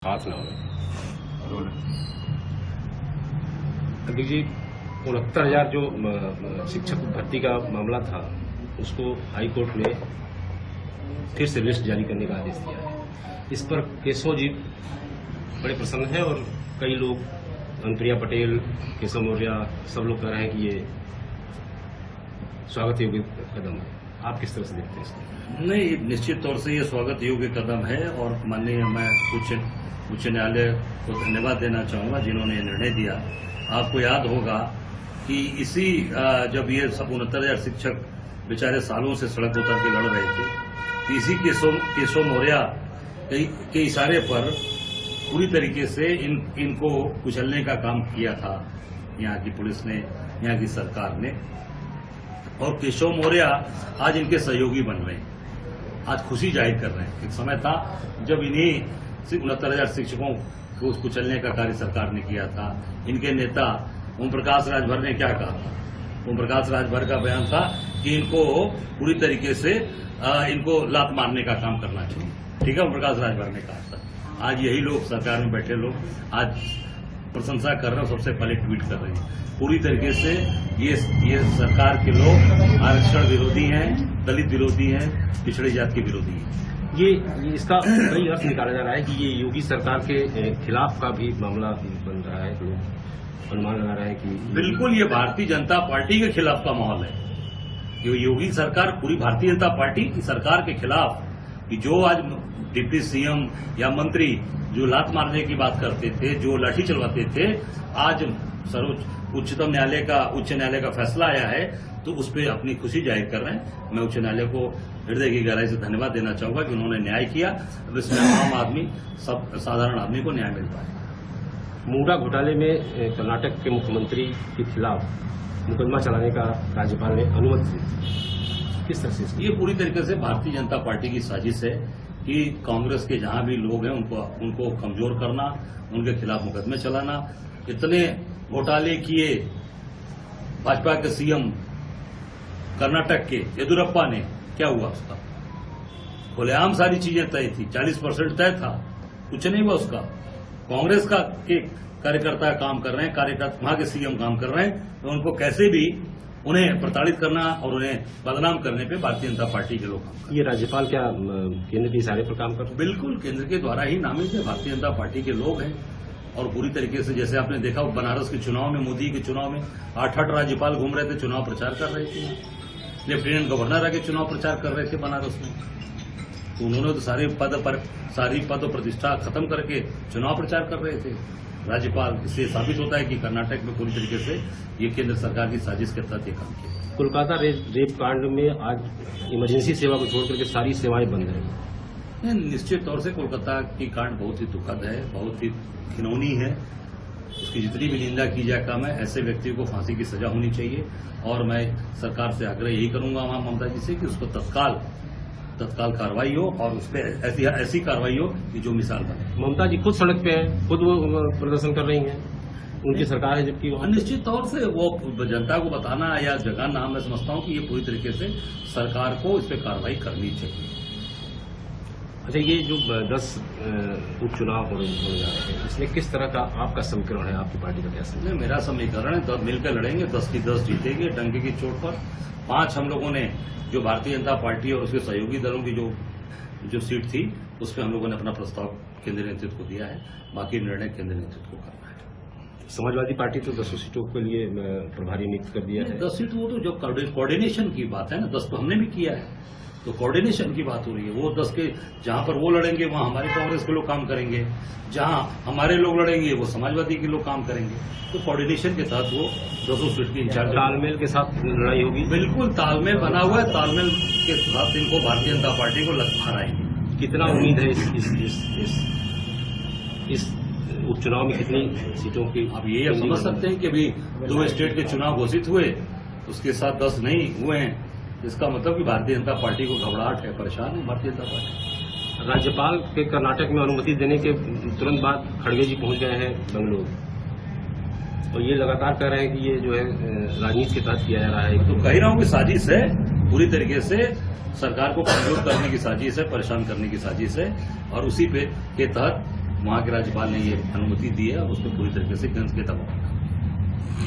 हाथ ना हो। अभी जी 69,000 जो शिक्षक भर्ती का मामला था उसको हाई कोर्ट ने फिर से लिस्ट जारी करने का आदेश दिया है। इस पर केशव जी बड़े प्रसन्न हैं और कई लोग अनुप्रिया पटेल, केशव मौर्य सब लोग कह रहे हैं कि ये स्वागत योग्य कदम है। आप किस तरह से देखते हैं इसको? नहीं, निश्चित तौर से ये स्वागत योग्य कदम है और माननीय मैं उच्च न्यायालय को धन्यवाद देना चाहूंगा जिन्होंने ये निर्णय दिया। आपको याद होगा कि इसी जब ये 69,000 शिक्षक बेचारे सालों से सड़क उतर के लड़ रहे थे, तो इसी केशव मौर्य के इशारे पर पूरी तरीके से इनको कुचलने का काम किया था यहाँ की पुलिस ने, यहाँ की सरकार ने। और केशव मौर्य आज इनके सहयोगी बन रहे हैं, आज खुशी जाहिर कर रहे हैं। एक समय था जब इन्हीं 69,000 शिक्षकों को कुचलने का कार्य सरकार ने किया था। इनके नेता ओम प्रकाश राजभर ने क्या कहा था? ओम प्रकाश राजभर का बयान था कि इनको पूरी तरीके से इनको लात मारने का काम करना चाहिए। ठीक है, ओम प्रकाश राजभर ने कहा था। आज यही लोग, सरकार में बैठे लोग, आज प्रशंसा कर रहे हैं, सबसे पहले ट्वीट कर रहे हैं। पूरी तरीके से ये सरकार के लोग आरक्षण विरोधी हैं, दलित विरोधी हैं, पिछड़ी जाति के विरोधी हैं। ये इसका कई अर्थ निकाला जा रहा है कि ये योगी सरकार के खिलाफ का भी मामला बन रहा है। लोग अनुमान लगा रहे हैं कि बिल्कुल ये भारतीय जनता पार्टी के खिलाफ का माहौल है। ये योगी सरकार पूरी भारतीय जनता पार्टी की सरकार के खिलाफ, कि जो आज डिप्टी सीएम या मंत्री जो लात मारने की बात करते थे, जो लाठी चलवाते थे, आज उच्च न्यायालय का फैसला आया है तो उस पर अपनी खुशी जाहिर कर रहे हैं। मैं उच्च न्यायालय को हृदय की गहराई से धन्यवाद देना चाहूंगा कि उन्होंने न्याय किया। अब इसमें आम आदमी, सब साधारण आदमी को न्याय मिल पाए। मुंडा घोटाले में कर्नाटक के मुख्यमंत्री के खिलाफ मुकदमा चलाने का राज्यपाल ने अनुमति दी। किस तरह से? ये पूरी तरीके से भारतीय जनता पार्टी की साजिश है कि कांग्रेस के जहां भी लोग हैं उनको कमजोर करना, उनके खिलाफ मुकदमे चलाना। इतने घोटाले किए भाजपा के सीएम कर्नाटक के येदुरप्पा ने, क्या हुआ उसका? खुलेआम सारी चीजें तय थी, 40% तय था, कुछ नहीं हुआ उसका। कांग्रेस के कार्यकर्ता काम कर रहे हैं, कार्यकर्ता वहां के सीएम काम कर रहे हैं, तो उनको कैसे भी उन्हें प्रताड़ित करना और उन्हें बदनाम करने पे भारतीय जनता पार्टी के लोग काम कर रहे हैं। ये राज्यपाल क्या केंद्र के इशारे पर काम कर रहे हैं? बिल्कुल, केंद्र के द्वारा ही नामित है, भारतीय जनता पार्टी के लोग हैं। और पूरी तरीके से जैसे आपने देखा बनारस के चुनाव में, मोदी के चुनाव में 8 राज्यपाल घूम रहे थे, चुनाव प्रचार कर रहे थे। लेफ्टिनेंट गवर्नर आके चुनाव प्रचार कर रहे थे बनारस में, तो उन्होंने तो सारी पद और प्रतिष्ठा खत्म करके चुनाव प्रचार कर रहे थे राज्यपाल। इससे साबित होता है कि कर्नाटक में पूरी तरीके से ये केंद्र सरकार की साजिश के तहत ये काम किया। कोलकाता रेप कांड में आज इमरजेंसी सेवा को छोड़ करके सारी सेवाएं बंद रही। निश्चित तौर से कोलकाता की कांड बहुत ही दुखद है, बहुत ही घिनौनी है। उसकी जितनी भी निंदा की जाए कम है। ऐसे व्यक्ति को फांसी की सजा होनी चाहिए और मैं सरकार से आग्रह यही करूंगा वहां ममता जी से कि उसको तत्काल कार्रवाई हो और उस पर ऐसी कार्रवाई हो कि जो मिसाल बने। ममता जी खुद सड़क पे हैं, खुद वो प्रदर्शन कर रही हैं, उनकी सरकार है, जबकि वहां निश्चित तौर से वो जनता को बताना या जगाना, मैं समझता हूं कि ये पूरी तरीके से सरकार को इस पर कार्रवाई करनी चाहिए। अच्छा, ये जो 10 उपचुनाव होने जा रहे हैं, इसमें किस तरह का आपका समीकरण है? आपकी पार्टी का क्या समीकरण? मेरा समीकरण है, 10 मिलकर लड़ेंगे, 10 की 10 जीतेंगे डंके की चोट पर। 5 हम लोगों ने जो भारतीय जनता पार्टी और उसके सहयोगी दलों की जो सीट थी उस पर हम लोगों ने अपना प्रस्ताव केंद्रीय नेतृत्व को दिया है। बाकी निर्णय केंद्रीय नेतृत्व को करना है। समाजवादी पार्टी तो 10 सीटों के लिए प्रभारी नियुक्त कर दिया है। 10 सीट वो तो जो कोऑर्डिनेशन की बात है ना, 10 तो हमने भी किया है, तो कोऑर्डिनेशन की बात हो रही है। वो 10 के जहां पर वो लड़ेंगे वहां हमारे कांग्रेस के लोग काम करेंगे, जहां हमारे लोग लड़ेंगे वो समाजवादी के लोग काम करेंगे। तो कोऑर्डिनेशन के तहत वो 200 सीट की इंचार्ज, तालमेल के साथ लड़ाई होगी। बिल्कुल तालमेल बना हुआ है, तालमेल के साथ इनको भारतीय जनता पार्टी को हराएंगे। कितना उम्मीद है इस उपचुनाव में कितनी सीटों की? अब ये आप समझ सकते हैं कि अभी 2 स्टेट के चुनाव घोषित हुए, उसके साथ 10 नहीं हुए हैं। इसका मतलब कि भारतीय जनता पार्टी को घबराहट है, परेशान है भारतीय जनता पार्टी। राज्यपाल के कर्नाटक में अनुमति देने के तुरंत बाद खड़गे जी पहुंच गए हैं बेंगलुरु, और ये लगातार कह रहे हैं कि ये जो है राजनीति के तहत किया जा रहा है। तो कह रहा हूं कि साजिश है, पूरी तरीके से सरकार को कमजोर करने की साजिश है, परेशान करने की साजिश है, और उसी पे के तहत वहाँ के राज्यपाल ने ये अनुमति दी है और उस पर पूरी तरीके से गंज के दबाव